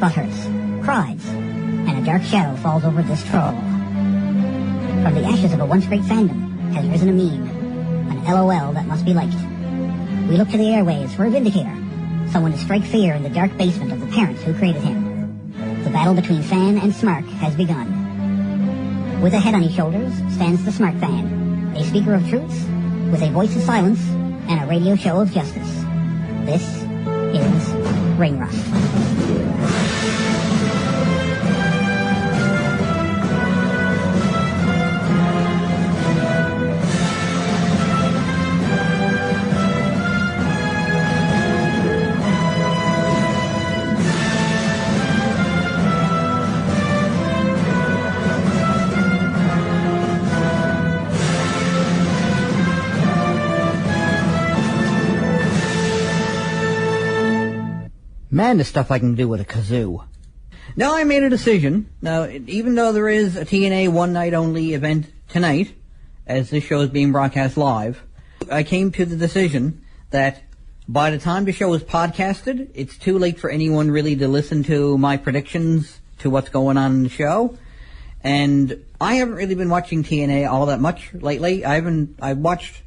butt-hurts, cries, and a dark shadow falls over this troll. From the ashes of a once great fandom has risen a meme, an LOL that must be liked. We look to the airwaves for a vindicator, someone to strike fear in the dark basement of the parents who created him. The battle between fan and smark has begun. With a head on his shoulders stands the smart fan, a speaker of truths, with a voice of silence and a radio show of justice. This is Ring Rust. Man, the stuff I can do with a kazoo. Now I made a decision. Now, even though there is a TNA one-night-only event tonight, as this show is being broadcast live, I came to the decision that by the time the show is podcasted, it's too late for anyone really to listen to my predictions to what's going on in the show. And I haven't really been watching TNA all that much lately. I've watched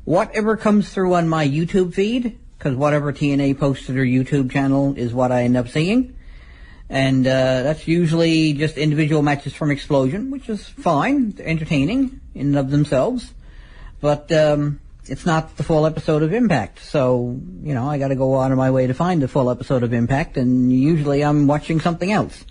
whatever comes through on my YouTube feed, because whatever TNA posts to their YouTube channel is what I end up seeing. And that's usually just individual matches from Explosion, which is fine, entertaining in and of themselves. But it's not the full episode of Impact. So, you know, I got to go out of my way to find the full episode of Impact, and usually I'm watching something else.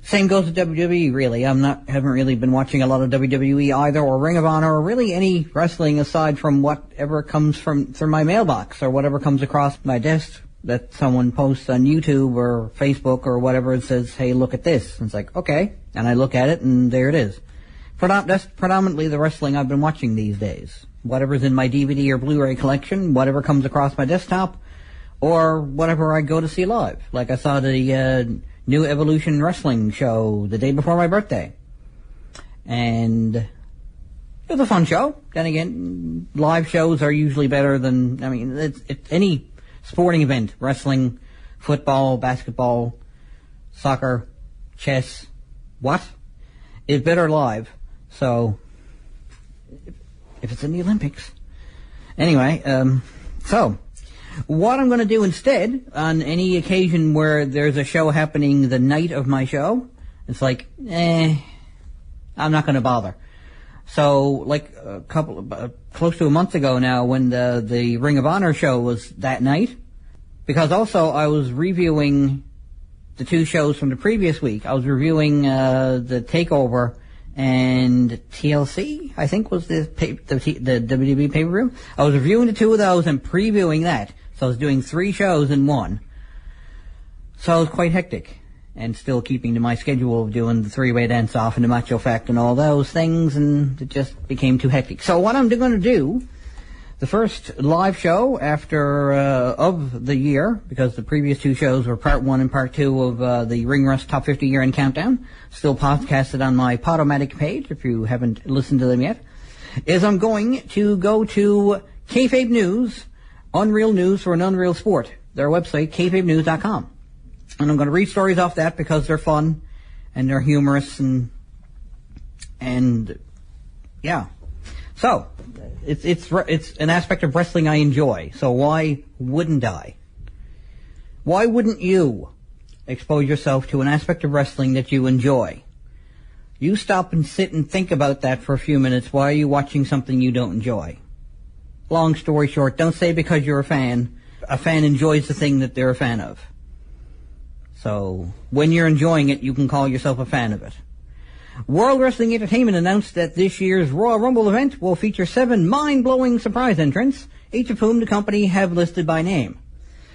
Same goes with WWE, really. Haven't really been watching a lot of WWE either, or Ring of Honor, or really any wrestling aside from whatever comes through my mailbox, or whatever comes across my desk that someone posts on YouTube or Facebook or whatever. It says, hey, look at this. And it's like, okay. And I look at it, and there it is. That's predominantly the wrestling I've been watching these days. Whatever's in my DVD or Blu-ray collection, whatever comes across my desktop, or whatever I go to see live. Like I saw the New Evolution Wrestling show the day before my birthday. And it was a fun show. Then again, live shows are usually better than, I mean, it's any sporting event, wrestling, football, basketball, soccer, chess, is better live. So, if it's in the Olympics. Anyway, so, what I'm going to do instead, on any occasion where there's a show happening the night of my show, it's like, I'm not going to bother. So, like close to a month ago now, when the Ring of Honor show was that night, because also I was reviewing the two shows from the previous week. I was reviewing the TakeOver and TLC, I think was the WWE pay-per-view. I was reviewing the two of those and previewing that. So I was doing 3 shows in one. So it was quite hectic. And still keeping to my schedule of doing the 3-way dance-off and the Macho Fact and all those things, and it just became too hectic. So what I'm going to do, the first live show after of the year, because the previous 2 shows were part 1 and part 2 of the Ring Rust Top 50 Year-End Countdown, still podcasted on my Podomatic page if you haven't listened to them yet, is I'm going to go to Kayfabe News, Unreal News for an Unreal Sport, their website, kayfabenews.com. And I'm going to read stories off that because they're fun and they're humorous and yeah. So it's an aspect of wrestling I enjoy. So why wouldn't I? Why wouldn't you expose yourself to an aspect of wrestling that you enjoy? You stop and sit and think about that for a few minutes. Why are you watching something you don't enjoy? Long story short, don't say because you're a fan enjoys the thing that they're a fan of. So, when you're enjoying it, you can call yourself a fan of it. World Wrestling Entertainment announced that this year's Royal Rumble event will feature 7 mind-blowing surprise entrants, each of whom the company have listed by name.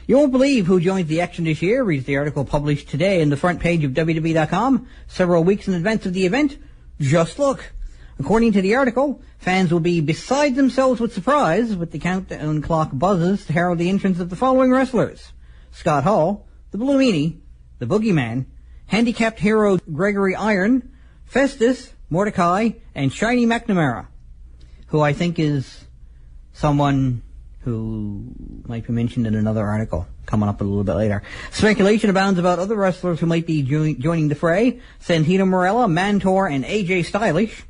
You won't believe who joins the action this year, reads the article published today in the front page of WWE.com, several weeks in advance of the event. Just look. According to the article, fans will be beside themselves with surprise with the countdown clock buzzes to herald the entrance of the following wrestlers: Scott Hall, the Blue Meanie, the Boogeyman, handicapped hero Gregory Iron, Festus, Mordecai, and Shiny McNamara, who I think is someone who might be mentioned in another article coming up a little bit later. Speculation abounds about other wrestlers who might be joining the fray. Santino Marella, Mantor, and AJ Stylish.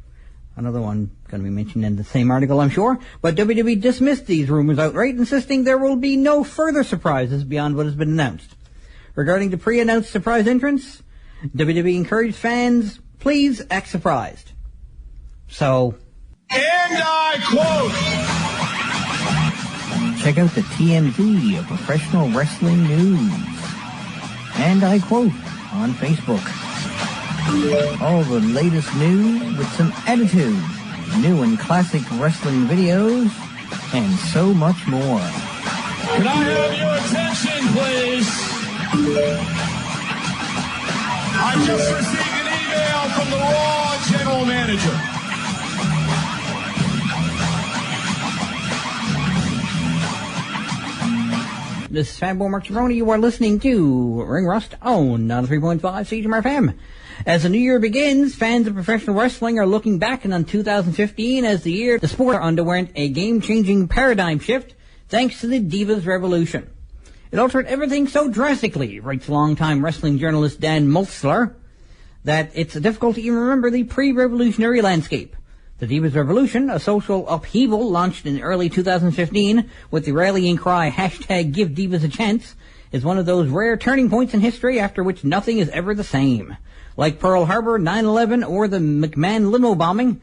Another one going to be mentioned in the same article, I'm sure. But WWE dismissed these rumors outright, insisting there will be no further surprises beyond what has been announced. Regarding the pre-announced surprise entrance, WWE encouraged fans, please act surprised. So, and I quote, check out the TMZ of professional wrestling news. And I quote on Facebook. All the latest news with some attitude, new and classic wrestling videos, and so much more. Can I have your attention, please? I just received an email from the Raw general manager. This is Fanboy Mark Cerrone. You are listening to Ring Rust on 3.5 CHMR-FM. As the new year begins, fans of professional wrestling are looking back on 2015 as the year the sport underwent a game-changing paradigm shift thanks to the Divas Revolution. It altered everything so drastically, writes longtime wrestling journalist Dan Mulsler, that it's difficult to even remember the pre-revolutionary landscape. The Divas Revolution, a social upheaval launched in early 2015 with the rallying cry #GiveDivas a Chance, is one of those rare turning points in history after which nothing is ever the same. Like Pearl Harbor, 9/11, or the McMahon limo bombing,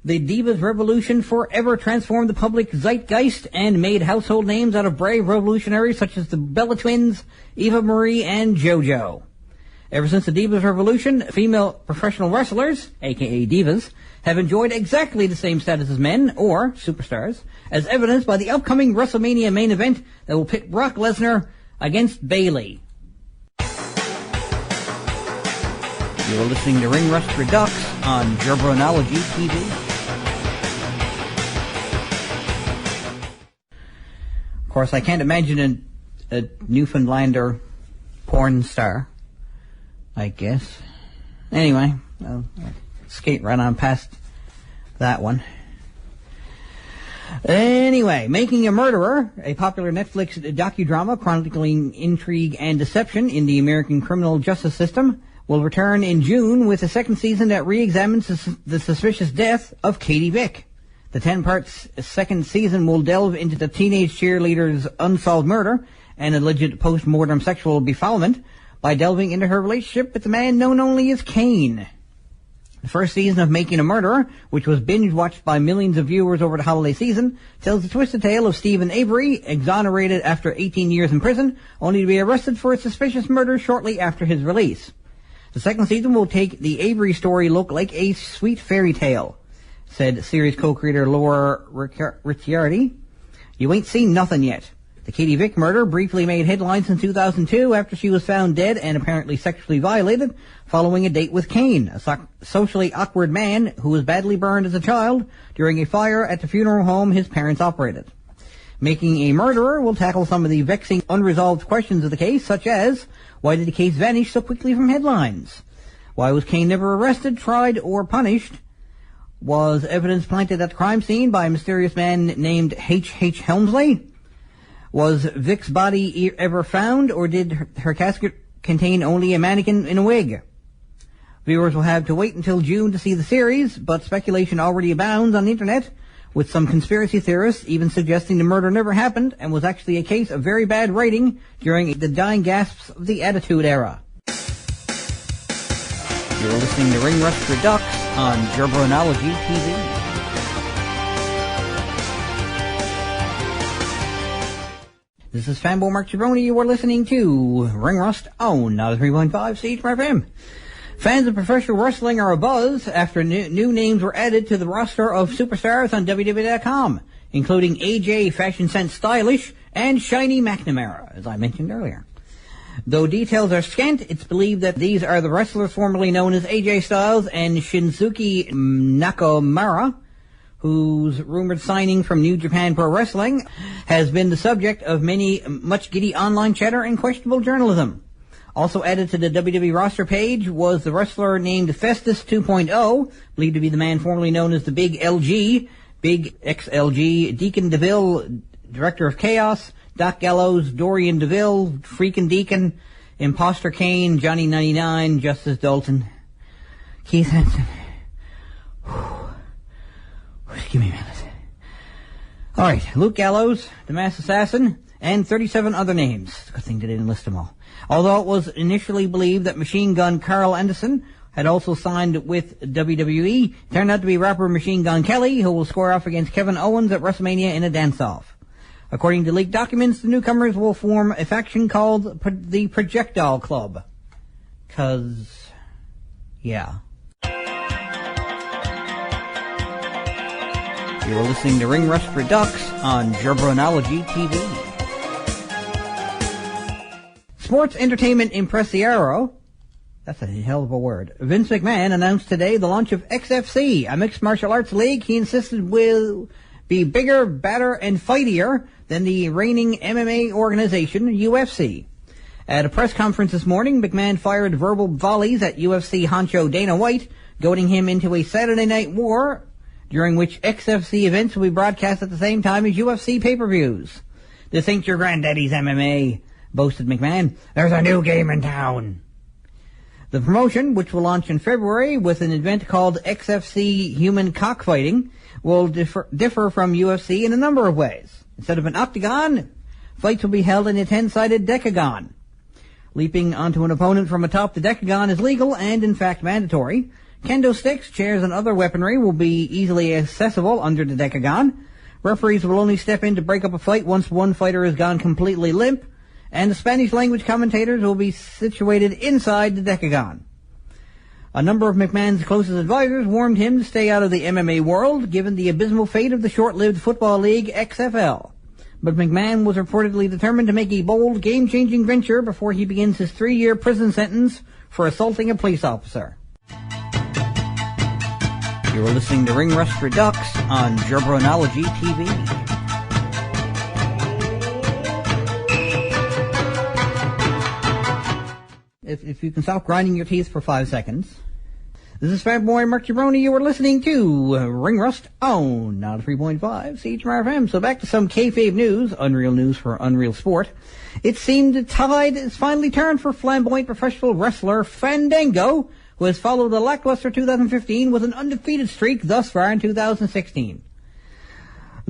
the Divas Revolution forever transformed the public zeitgeist and made household names out of brave revolutionaries such as the Bella Twins, Eva Marie, and JoJo. Ever since the Divas Revolution, female professional wrestlers, aka divas, have enjoyed exactly the same status as men, or superstars, as evidenced by the upcoming WrestleMania main event that will pit Brock Lesnar against Bayley. You're listening to Ring Rust Redux on Gerbranology TV. Of course, I can't imagine a Newfoundlander porn star, I guess. Anyway, I'll skate right on past that one. Anyway, Making a Murderer, a popular Netflix docudrama chronicling intrigue and deception in the American criminal justice system, will return in June with a second season that re-examines the suspicious death of Katie Vick. The 10-part second season will delve into the teenage cheerleader's unsolved murder and alleged post-mortem sexual befoulment by delving into her relationship with the man known only as Kane. The first season of Making a Murderer, which was binge-watched by millions of viewers over the holiday season, tells the twisted tale of Stephen Avery, exonerated after 18 years in prison, only to be arrested for a suspicious murder shortly after his release. The second season will take the Avery story look like a sweet fairy tale, said series co-creator Laura Ricciardi. You ain't seen nothing yet. The Katie Vick murder briefly made headlines in 2002 after she was found dead and apparently sexually violated following a date with Kane, a socially awkward man who was badly burned as a child during a fire at the funeral home his parents operated. Making a Murderer will tackle some of the vexing unresolved questions of the case, such as, why did the case vanish so quickly from headlines? Why was Kane never arrested, tried, or punished? Was evidence planted at the crime scene by a mysterious man named H.H. Helmsley? Was Vick's body ever found, or did her casket contain only a mannequin in a wig? Viewers will have to wait until June to see the series, but speculation already abounds on the internet, with some conspiracy theorists even suggesting the murder never happened and was actually a case of very bad writing during the dying gasps of the Attitude Era. You're listening to Ring Rust Redux on Gerbranology TV. This is Fanboy Mark Cerrone. You are listening to Ring Rust on 3.5 CHMR-FM. Fans of professional wrestling are abuzz after new names were added to the roster of superstars on WWE.com, including AJ Fashion Sense Stylish and Shiny McNamara, as I mentioned earlier. Though details are scant, it's believed that these are the wrestlers formerly known as AJ Styles and Shinsuke Nakamura, whose rumored signing from New Japan Pro Wrestling has been the subject of much giddy online chatter and questionable journalism. Also added to the WWE roster page was the wrestler named Festus 2.0, believed to be the man formerly known as the Big LG, Big XLG, Deacon DeVille, Director of Chaos, Doc Gallows, Dorian DeVille, Freakin' Deacon, Imposter Kane, Johnny 99, Justice Dalton, Keith Henson. Give me a minute. Alright, Luke Gallows, the Mass Assassin, and 37 other names. It's a good thing they didn't list them all. Although it was initially believed that Machine Gun Carl Anderson had also signed with WWE, it turned out to be rapper Machine Gun Kelly, who will square off against Kevin Owens at WrestleMania in a dance-off. According to leaked documents, the newcomers will form a faction called the Projectile Club. 'Cause, yeah. You are listening to Ring Rust Redux on Jabronology TV. Sports entertainment impresario, that's a hell of a word, Vince McMahon announced today the launch of XFC, a mixed martial arts league he insisted will be bigger, badder, and fightier than the reigning MMA organization, UFC. At a press conference this morning, McMahon fired verbal volleys at UFC honcho Dana White, goading him into a Saturday night war, during which XFC events will be broadcast at the same time as UFC pay-per-views. "This ain't your granddaddy's MMA," boasted McMahon. "There's a new game in town." The promotion, which will launch in February with an event called XFC Human Cockfighting, will differ from UFC in a number of ways. Instead of an octagon, fights will be held in a 10-sided decagon. Leaping onto an opponent from atop the decagon is legal and, in fact, mandatory. Kendo sticks, chairs, and other weaponry will be easily accessible under the decagon. Referees will only step in to break up a fight once one fighter has gone completely limp, and the Spanish-language commentators will be situated inside the decagon. A number of McMahon's closest advisors warned him to stay out of the MMA world, given the abysmal fate of the short-lived football league XFL. But McMahon was reportedly determined to make a bold, game-changing venture before he begins his 3-year prison sentence for assaulting a police officer. You are listening to Ring Rust Redux on Jabronology TV. If you can stop grinding your teeth for 5 seconds. This is Fatboy Mark Jabroni. You are listening to Ring Rust on 3.5 CHMR FM. So back to some kayfabe news, unreal news for unreal sport. It seemed the tide is finally turned for flamboyant professional wrestler Fandango, who has followed a lackluster 2015 with an undefeated streak thus far in 2016.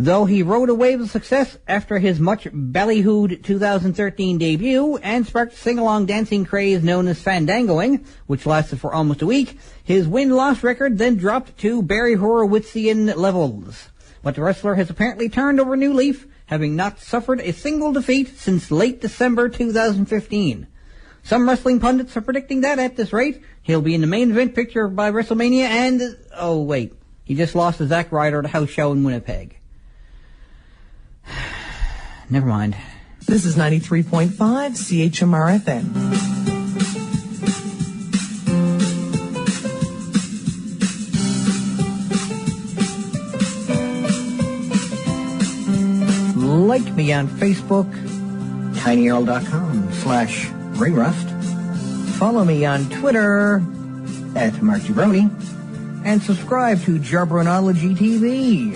Though he rode a wave of success after his much ballyhooed 2013 debut and sparked a sing-along dancing craze known as Fandangoing, which lasted for almost a week, his win-loss record then dropped to Barry Horowitzian levels. But the wrestler has apparently turned over a new leaf, having not suffered a single defeat since late December 2015. Some wrestling pundits are predicting that at this rate, he'll be in the main event picture by WrestleMania and... oh, wait. He just lost to Zack Ryder at a house show in Winnipeg. Never mind. This is 93.5 CHMR FM. Like me on Facebook, tinyurl.com/ringrust. Follow me on Twitter at Mark Jabroni. And subscribe to Jabronology TV,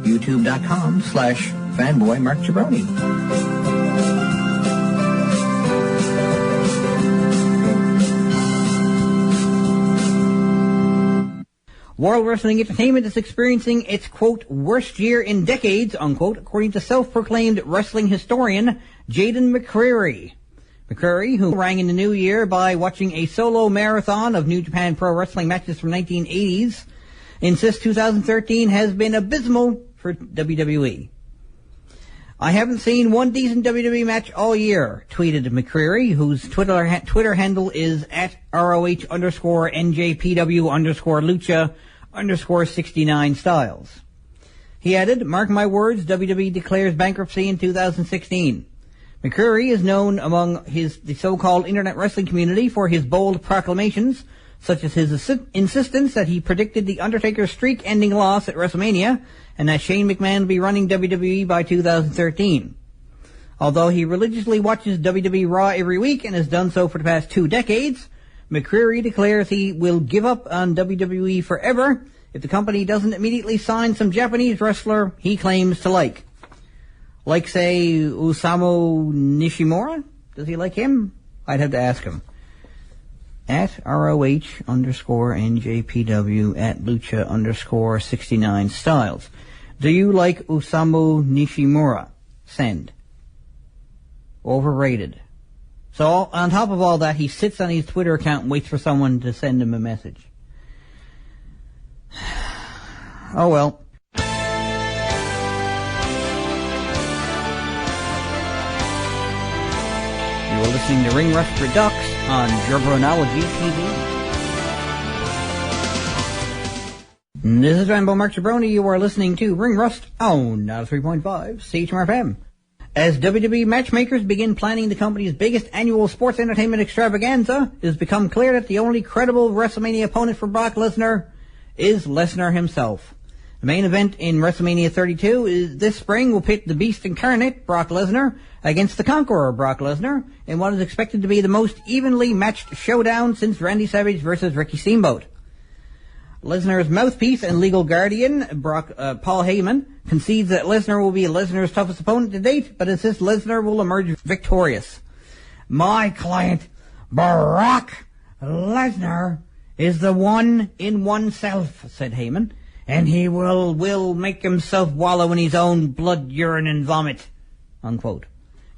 youtube.com/fanboy Mark Jabroni. World Wrestling Entertainment is experiencing its, quote, worst year in decades, unquote, according to self-proclaimed wrestling historian Jaden McCreary. McCreary, who rang in the new year by watching a solo marathon of New Japan Pro Wrestling matches from 1980s, insists 2013 has been abysmal for WWE. "I haven't seen one decent WWE match all year," tweeted McCreary, whose Twitter handle is at ROH_NJPW_Lucha_69 Styles. He added, "Mark my words, WWE declares bankruptcy in 2016. McCreary is known among the so-called internet wrestling community for his bold proclamations, such as his insistence that he predicted The Undertaker's streak-ending loss at WrestleMania, and that Shane McMahon will be running WWE by 2013. Although he religiously watches WWE Raw every week and has done so for the past 2 decades, McCreary declares he will give up on WWE forever if the company doesn't immediately sign some Japanese wrestler he claims to like." Like, say, Osamu Nishimura? Does he like him? I'd have to ask him. At ROH_NJPW at Lucha_69 Styles. Do you like Osamu Nishimura? Send. Overrated. So, on top of all that, he sits on his Twitter account and waits for someone to send him a message. Oh well. You are listening to Ring Rust Redux on Jabronology TV. This is Rambo Mark Jabroni. You are listening to Ring Rust on 3.5 CHMRFM. As WWE matchmakers begin planning the company's biggest annual sports entertainment extravaganza, it has become clear that the only credible WrestleMania opponent for Brock Lesnar is Lesnar himself. The main event in WrestleMania 32 is this spring will pit the Beast Incarnate, Brock Lesnar, against the Conqueror, Brock Lesnar, in what is expected to be the most evenly matched showdown since Randy Savage versus Ricky Steamboat. Lesnar's mouthpiece and legal guardian, Paul Heyman, concedes that Lesnar will be Lesnar's toughest opponent to date, but insists Lesnar will emerge victorious. My client, Brock Lesnar, is the one in oneself, said Heyman, and he will make himself wallow in his own blood, urine, and vomit, unquote.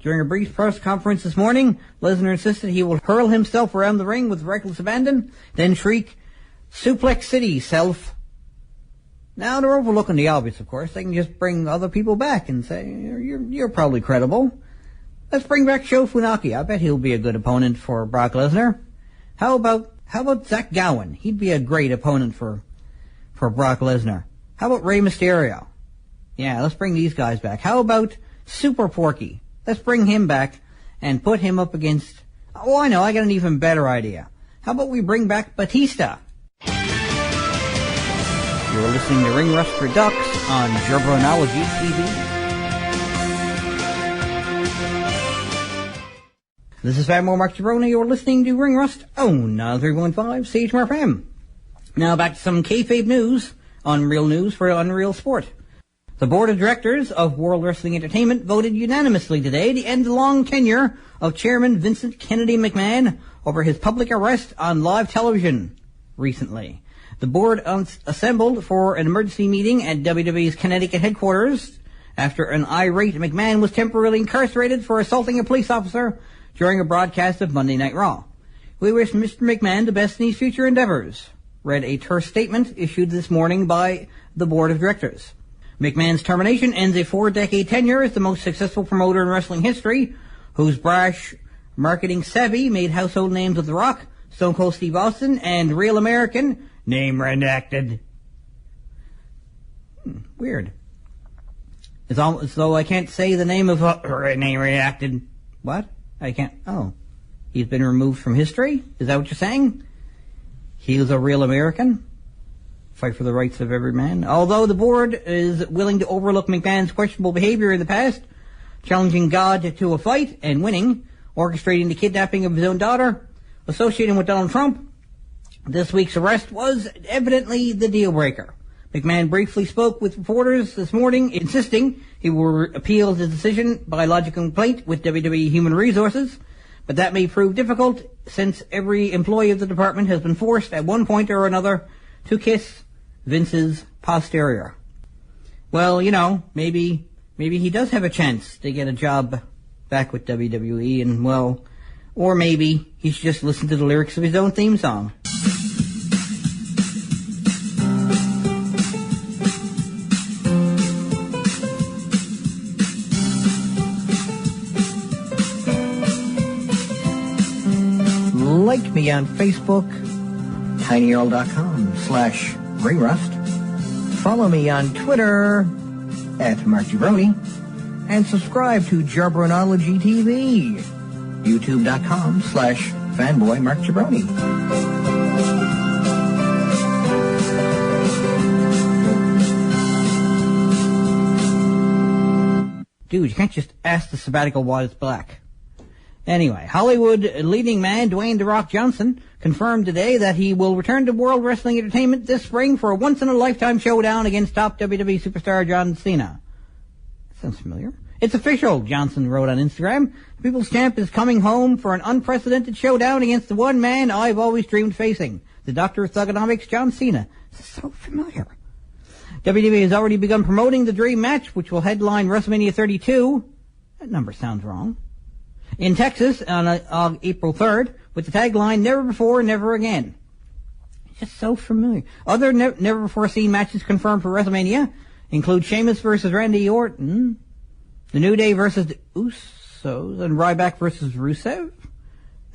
During a brief press conference this morning, Lesnar insisted he will hurl himself around the ring with reckless abandon, then shriek, "Suplex City, self." Now, they're overlooking the obvious, of course. They can just bring other people back and say, you're probably credible. Let's bring back Sho Funaki. I bet he'll be a good opponent for Brock Lesnar. How about Zach Gowen? He'd be a great opponent for Brock Lesnar. How about Rey Mysterio? Yeah, let's bring these guys back. How about Super Porky? Let's bring him back and put him up against... Oh, I know, I got an even better idea. How about we bring back Batista? You're listening to Ring Rust Redux on Jabronology TV. This is Fat More Mark Jabroni. You're listening to Ring Rust on 3.5 CHMRFM. Now back to some kayfabe news on Real News for Unreal Sport. The board of directors of World Wrestling Entertainment voted unanimously today to end the long tenure of Chairman Vincent Kennedy McMahon over his public arrest on live television recently. The board assembled for an emergency meeting at WWE's Connecticut headquarters after an irate McMahon was temporarily incarcerated for assaulting a police officer during a broadcast of Monday Night Raw. We wish Mr. McMahon the best in his future endeavors, read a terse statement issued this morning by the board of directors. McMahon's termination ends a 4-decade tenure as the most successful promoter in wrestling history, whose brash marketing savvy made household names with The Rock, Stone Cold Steve Austin, and Real American, name redacted. Weird. It's almost as though I can't say the name of name redacted. What? I can't. Oh. He's been removed from history? Is that what you're saying? He was a real American? Fight for the rights of every man. Although the board is willing to overlook McMahon's questionable behavior in the past, challenging God to a fight and winning, orchestrating the kidnapping of his own daughter, associating with Donald Trump, this week's arrest was evidently the deal breaker. McMahon briefly spoke with reporters this morning, insisting he will appeal the decision by logical complaint with WWE Human Resources, but that may prove difficult since every employee of the department has been forced at one point or another to kiss Vince's posterior. Well, you know, maybe he does have a chance to get a job back with WWE, and well, or maybe he should just listen to the lyrics of his own theme song. Like me on Facebook, tinyurl.com/ringrust. Follow me on Twitter @MarkJabroni. And subscribe to Jabronology TV, youtube.com/fanboymarkjabroni. Dude, you can't just ask the sabbatical why it's black. Anyway, Hollywood leading man Dwayne "The Rock" Johnson confirmed today that he will return to World Wrestling Entertainment this spring for a once-in-a-lifetime showdown against top WWE superstar John Cena. That sounds familiar. It's official, Johnson wrote on Instagram. The People's Champ is coming home for an unprecedented showdown against the one man I've always dreamed facing, the Doctor of Thugonomics, John Cena. This is so familiar. WWE has already begun promoting the dream match, which will headline WrestleMania 32. That number sounds wrong. In Texas on April 3rd, with the tagline, Never Before, Never Again. It's just so familiar. Other never-before-seen matches confirmed for WrestleMania include Sheamus versus Randy Orton, The New Day versus the Usos, and Ryback versus Rusev.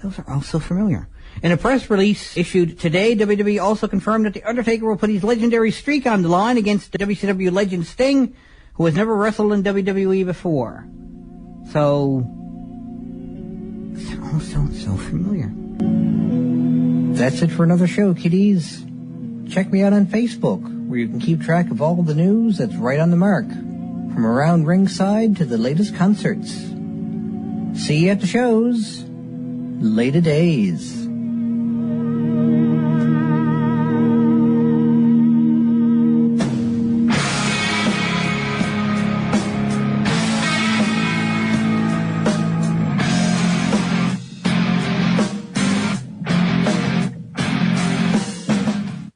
Those are all so familiar. In a press release issued today, WWE also confirmed that The Undertaker will put his legendary streak on the line against the WCW legend Sting, who has never wrestled in WWE before. So, it's all so familiar. That's it for another show, kiddies. Check me out on Facebook, where you can keep track of all the news that's right on the mark, from around ringside to the latest concerts. See you at the shows. Later days.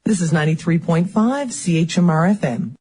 This is 93.5 CHMR FM.